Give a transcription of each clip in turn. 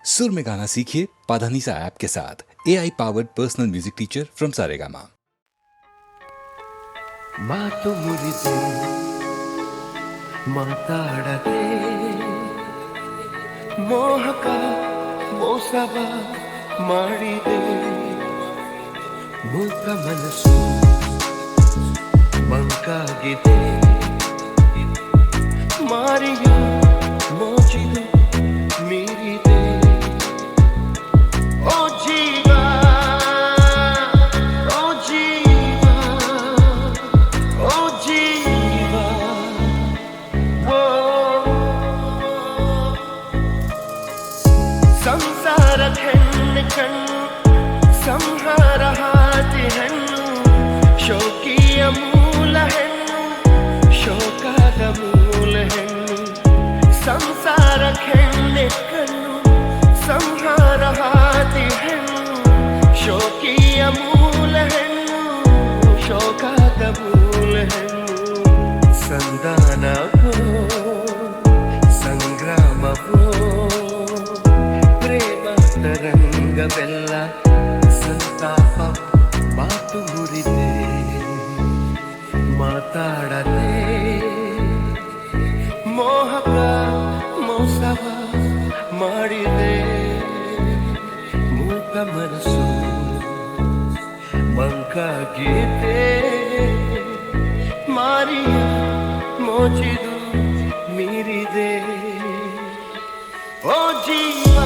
सुर में गाना सीखिए पाधानीसा ऐप के साथ। AI powered personal music teacher from Saregama. ಮಾತು ಮುರಿದು ಮಾತಾಡದೆ ಮೋಹಕ ಮೋಸವ ಮಾಡಿದೆ ಮೂಕ ಮನಸ್ಸು ಮಂಕಾಗಿದೆ ಮಾರಿಯ ಮೋಚಿದು ಮೀರಿದೆ ಓ ಜೀವ ಸಂಸಾರದ ಹೆಣ್ಣು ಕಣ್ಣು ಸಂಹಾರ ಹಾದಿ ಹೆಣ್ಣು ಶೋಕಿಯ ಮೂಲ ಹೆಣ್ಣು ಶೋಕದ ಮೂಲ ಹೆಣ್ಣು ಸಂಸಾರ ಹೆಣ್ಣು ಕಣ್ಣು ಸಂಹಾರ ಹಾದಿ ಹೆಣ್ಣು ಶೋಕಿಯ ಮೂಲ ಹೆಣ್ಣು ಶೋಕದ ಮೂಲ ಹೆಣ್ಣು ಸಂಧಾನವೋ ಸಂಗ್ರಾಮವೋ ತರಂಗವೆಲ್ಲ ಸಂತಾಪ ಮಾತು ಮುರಿದೆ ಮಾತಾಡದೆ ಮೋಹಕ ಮೋಸವ ಮಾಡಿದೆ ಮೂಕ ಮನಸ್ಸು ಮಂಕಾಗಿದೆ ಮಾರಿಯ ಮೋಚಿದು ಮೀರಿದೆ ಓ ಜೀವ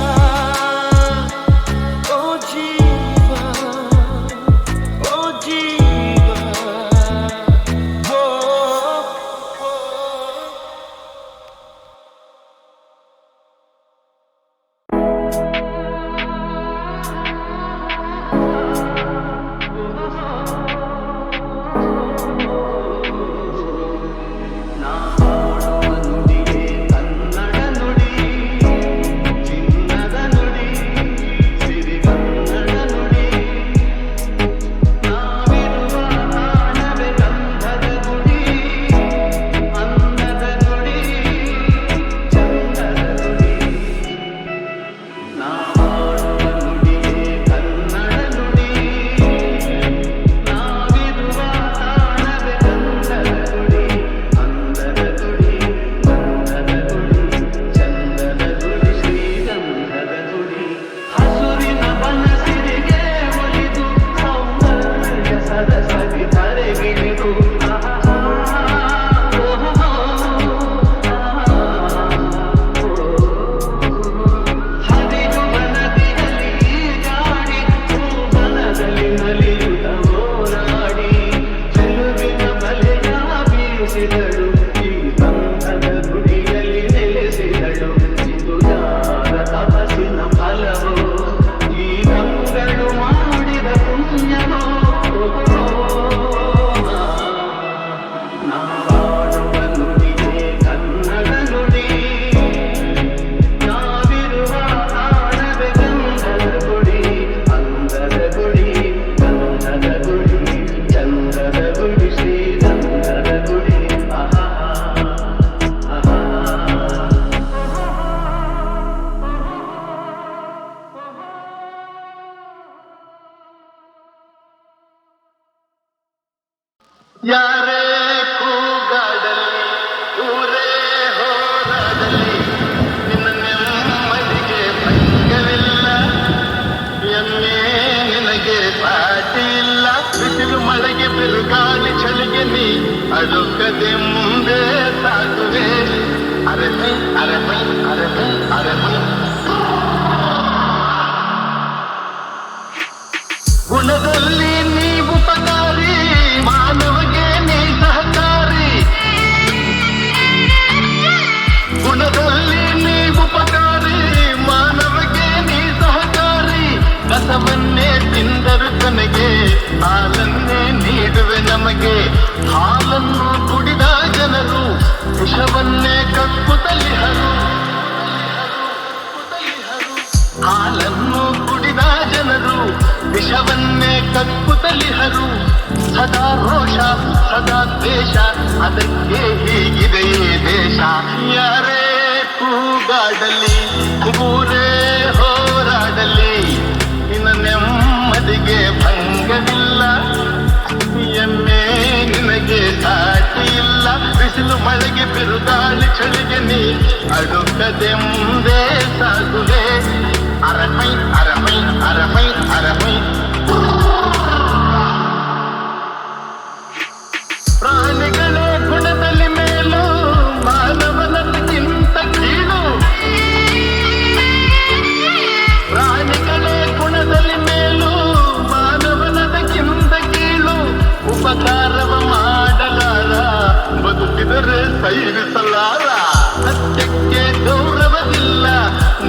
ಯಾರೇ ಕೂಗಾಡಲಿ ಊರೇ ಹೋರಾಡಲಿ ನಿನ್ನ ನೆಮ್ಮದಿಗೆ ಭಂಗವಿಲ್ಲ ಎಮ್ಮೆ ನಿನಗೆ ಸಾಟಿ ಇಲ್ಲ ಬಿಸಿಲು ಮಳೆಗೆ ಬಿರುಗಾಳಿ ಚಳಿಗೆ ನೀ ಅಡುಕದೆ ಮುಂದೆ ಸಾಗುವೆ ಅರೆಮೈ ಅರೆಮೈ ಅರೆಮೈ ಅರೆಮೈ ಗುಣದಲ್ಲಿ ನೀ ಉಪಕಾರಿ ಮಾನವಗೆ ನೀ ಸಹಕಾರಿ ಗುಣದಲ್ಲಿ ನೀ ಉಪಕಾರಿ ಮಾನವಗೆ ನೀ ಸಹಕಾರಿ ಕಸವನ್ನೇ ತಿಂದರು ತನಗೆ ಹಾಲನ್ನೇ ನೀಡುವೆ ನಮಗೆ ಹಾಲನ್ನು ಕುಡಿದ ಜನರು ವಿಷವನ್ನೇ ಕಕ್ಕುತ್ತಲಿಹರು ಹಾಲನ್ನು ಕುಡಿದ ಜನರು ವಿಷವನ್ನೇ ಕಕ್ಕುತ್ತಲಿಹರು ಸದಾ ರೋಷ ಸದಾ ದ್ವೇಷ ಅದಕ್ಕೆ ಹೀಗಿದೆಯೇ ದೇಶ ಯಾರೇ ಕೂಗಾಡಲಿ ಊರೇ ಹೋ ಬಿಸಿಲು ಮಳೆಗೆ ಬಿರುಗಾಳಿ ಚಳಿಗೆ ನೀ ಅಡುಕದೆ ಮುಂದೆ ಸಾಗುವೆ ಅರಮೈ ಅರಮೈ ಅರಮೈ ಅರಮೈ. ಪ್ರಾಣಿಗಳೇ ಗುಣದಲ್ಲಿ ಮೇಲು ಮಾನವನದಕ್ಕಿಂತ ಕೀಳು. ಪ್ರಾಣಿಗಳೇ ಗುಣದಲ್ಲಿ ಮೇಲು ಮಾನವನದಕ್ಕಿಂತ ಕೀಳು. ಉಪಕಾರವ ಮಾಡಲಾರ ಬದುಕಿದರೆ ಸೈರಿಸಲಾರ. ಸತ್ಯಕ್ಕೆ ಗೌರವವಿಲ್ಲ,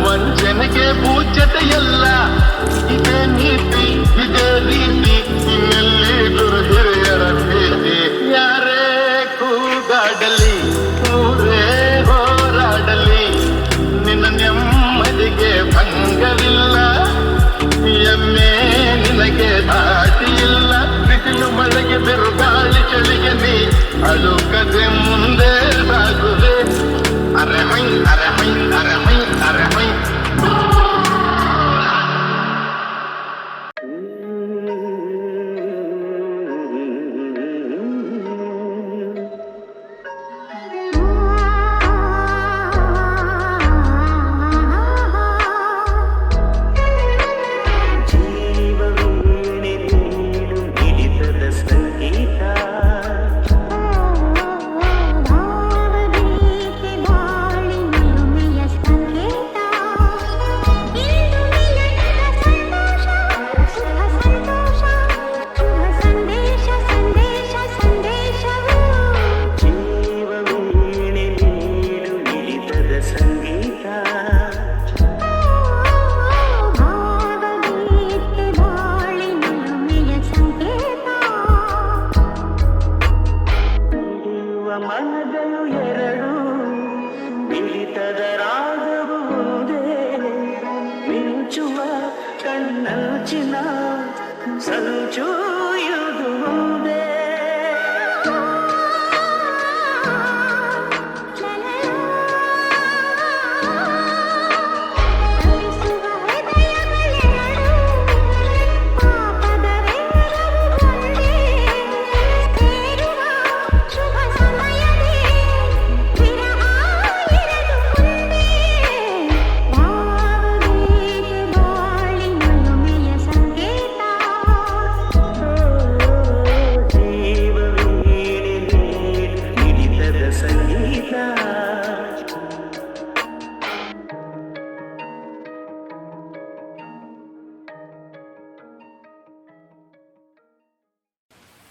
ವಂಚನೆಗೆ ಪೂಜ್ಯತೆಯಲ್ಲ. ಇದೇ ನೀತಿ ಇದೇ ರೀತಿ ಇನ್ನೆಲ್ಲಿ ಗುರು ಹಿರಿಯರ ಪ್ರೀತಿ. ಯಾರೇ ಕೂಗಾಡಲಿ ಊರೇ ಹೋರಾಡಲಿ ನಿನ್ನ ನೆಮ್ಮದಿಗೆ ಭಂಗವಿಲ್ಲ. ಎಮ್ಮೆ ನಿನಗೆ ದಾಟಿಯಿಲ್ಲ. ಬಿಸಿಲು ಮಳೆಗೆ ಬಿರುಗಾಳಿ ಚಳಿಗೆ ನೀ ಅಳುಕದೆ ಮುಂದೆ ಸಾಗುವೆ ಅರಮೈ ಅರಮೈ ಅರಮೈ ಅರಮೈ. ಮನಗಳು ಎರಡು ಮಿಳಿತದ ರಾಗವುದೇ ಮಿಂಚುವ ಕಣ್ಣಂಚಿನ ಸಂಚು ಇರುವುದೇ.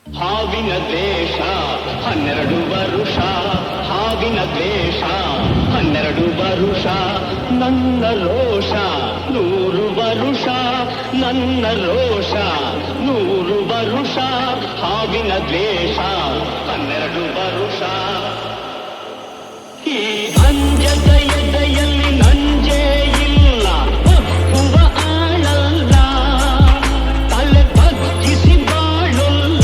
ಹಾವಿನ ದ್ವೇಷ 12 ವರುಷ, ಹಾವಿನ ದ್ವೇಷ 12 ವರುಷ, ನನ್ನ ರೋಷ 100 ವರುಷ, ನನ್ನ ರೋಷ 100 ವರುಷ, ಹಾವಿನ ದ್ವೇಷ 12 ವರುಷ. ಈ ಅಂಜದ ಎದೆಯಲ್ಲಿ ನಂಜೇ ಇಲ್ಲ, ಒಪ್ಪುವ ಆಳಲ್ಲ, ತಲೆ ಬಗ್ಗಿಸಿ ಬಾಳುಲ್ಲ,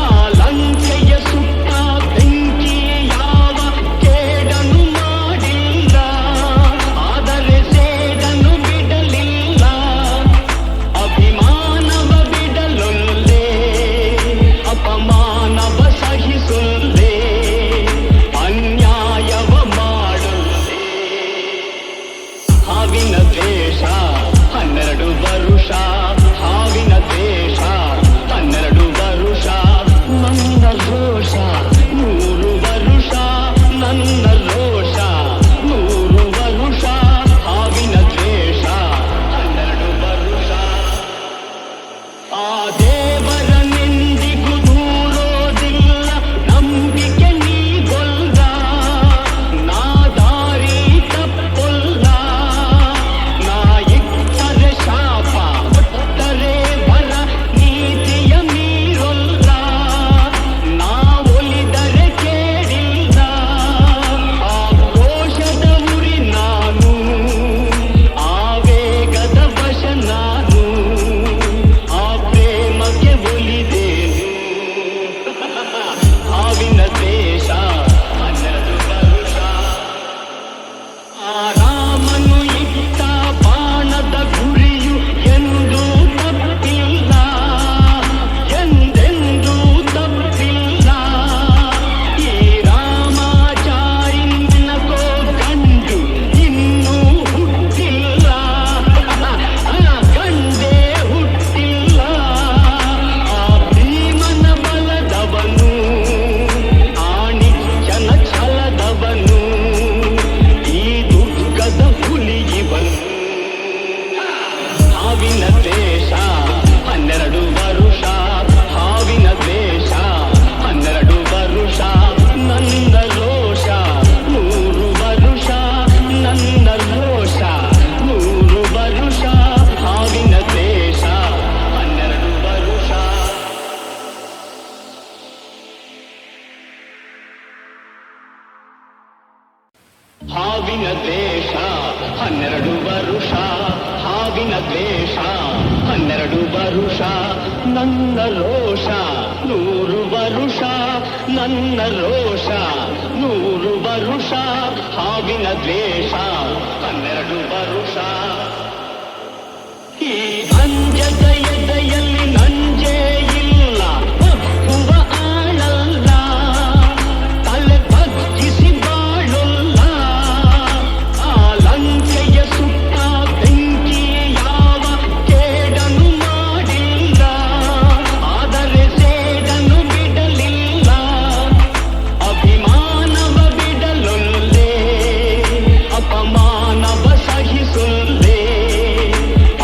ಆ ಲಂಕೆಯ ಸುತ್ತ ಬೆಂಕಿ ಯಾವ ಕೇಡನು ಮಾಡಿಲ್ಲ, ಆದರೆ ಸೇಡನು ಬಿಡಲಿಲ್ಲ, ಅಭಿಮಾನವ ಬಿಡಲೊಲ್ಲೆ, ಅಪಮಾನವ ಸಹಿಸೊಲ್ಲೆ, ಅನ್ಯಾಯವ ಮಾಡೊಲ್ಲೆ. ಹಾವಿನ ದ್ವೇಷ 12 ವರುಷ, ಹಾವಿನ ದ್ವೇಷ 12 ವರುಷ, ನನ್ನ ರೋಷ 100 ವರುಷ, ನನ್ನ ರೋಷ 100 ವರುಷ, ಹಾವಿನ ದ್ವೇಷ 12 ವರುಷ. ಆ ದೇವರ ನಿಂದಿಗೂ ದೂರೋದಿಲ್ಲ, ನಂಬಿಕೆ ನೀಗೊಲ್ಲ, ನಾ ದಾರಿ ತಪ್ಪೊಲ್ಲ, ನಾ ಇಟ್ಟರೆ ಶಾಪ ವರುಷ ಹಾವಿನ ದ್ವೇಷ 12 ವರುಷ ನನ್ನ ರೋಷ 100 ವರುಷ ನನ್ನ ರೋಷ 100 ವರುಷ ಹಾವಿನ ದ್ವೇಷ 12 ವರುಷ ಈ ಅಂಜದ ಎದೆಯಲ್ಲಿ ನಂಜೇ ಇಲ್ಲ ಒಪ್ಪುವ ಆಳಲ್ಲ ತಲೆ ಬಗ್ಗಿಸಿ ಬಾಳಲ್ಲ ಆ ಲಂಕೆಯ ಸುತ್ತ ಬೆಂಕಿ ಯಾವ ಕೇಡನು ಮಾಡಿಲ್ಲ ಆದರೆ ಸೇಡನು ಬಿಡಲಿಲ್ಲ ಅಭಿಮಾನವ ಬಿಡಲೊಲ್ಲೆ ಅಪಮಾನವ ಸಹಿಸೊಲ್ಲೆ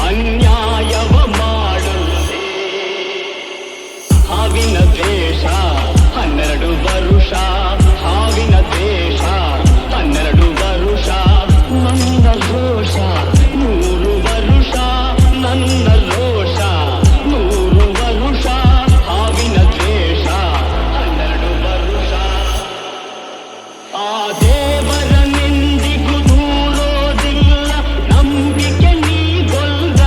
ಅನ್ಯಾಯವ ಮಾಡೊಲ್ಲೆ ಹಾವಿನ ದ್ವೇಷ 12 ವರುಷ ಹಾವಿನ ದ್ವೇಷ 12 ವರುಷ ನನ್ನ ರೋಷ 100 ವರುಷ ನನ್ನ ರೋಷ 100 ವರುಷ ಹಾವಿನ ದ್ವೇಷ 12 ವರುಷ ಆ ದೇವರನೆಂದಿಗೂ ದೂರೋದಿಲ್ಲ ನಂಬಿಕೆ ನೀಗೊಲ್ಲ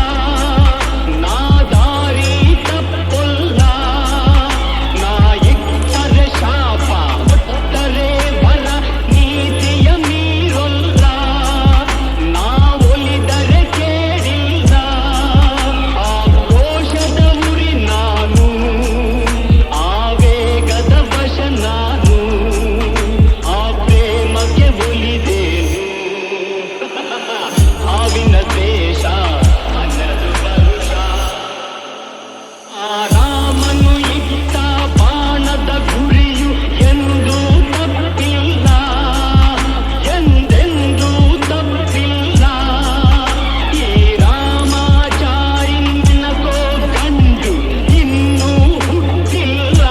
ನಾ ದಾರಿ ತಪ್ಪೊಲ್ಲ ನಾ ಇಟ್ಟರೆ ಶಾಪ ಕೊಟ್ಟರೆ ಬರ ನೀತಿಯ ಮೀರೊಲ್ಲ ನಾ ಒಲಿದರೆ ಕೇಳಿಲ್ಲ ಆ ರೋಷದ ಉರಿ ನಾನು ಆವೇಗದ ವಶ ನಾನು ಆ ಪ್ರೇಮಕ್ಕೆ ಒಲಿದೇನು ಹಾವಿನ ದ್ವೇಷ 12 ವರುಷ ಆ ರಾಮನು ಇಟ್ಟ ಬಾಣದ ಗುರಿಯು ಎಂದೂ ತಪ್ಪಿಲ್ಲ ಎಂದೆಂದೂ ತಪ್ಪಿಲ್ಲ ಈ ರಾಮಾಚಾರಿನಕೋ ಗಂಡು ಇನ್ನೂ ಹುಟ್ಟಿಲ್ಲ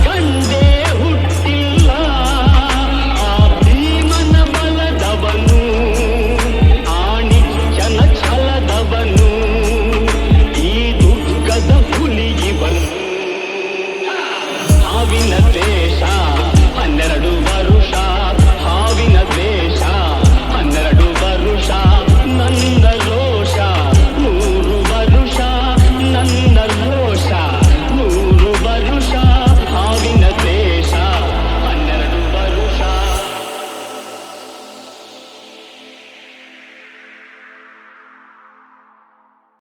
ಗಂಡೇ ಹುಟ್ಟಿಲ್ಲ ಆ ಭೀಮನ ಬಲದವನು ಆ ನಿಚ್ಚನ ಛಲದವನು ಈ ದುರ್ಗದ ಹುಲಿಯಿವನು ಹಾವಿನ ದ್ವೇಷ